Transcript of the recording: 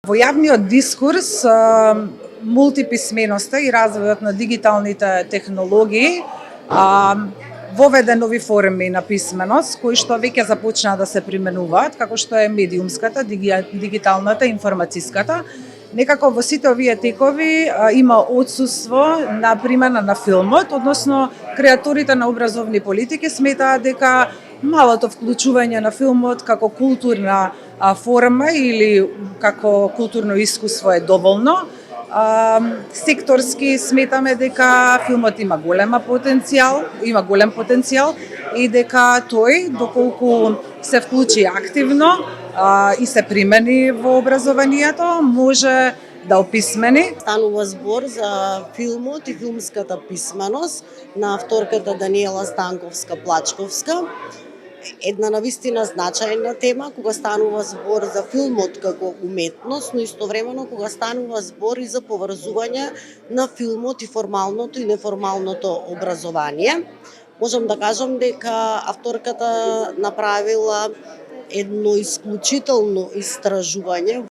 Во јавниот дискурс, мултиписменоста и развојот на дигиталните технологии воведе нови форми на писменост, кои што веќе започнаа да се применуваат, како што е медиумската, дигиталната, информациската. Некако во сите овие текови има отсуство на примена на филмот, односно креаторите на образовни политики сметаат дека малото вклучување на филмот како културна форма или како културно искуство е доволно. Секторски сметаме дека филмот има голем потенцијал и дека тој, доколку се вклучи активно и се примени во образованието, може да описмени. Станува збор за филмот и филмската писменост на авторката Даниела Станковска-Плачковска. Една навистина значајна тема кога станува збор за филмот како уметност, но истовремено кога станува збор и за поврзување на филмот и формалното и неформалното образование. Можам да кажам дека авторката направила едно исклучително истражување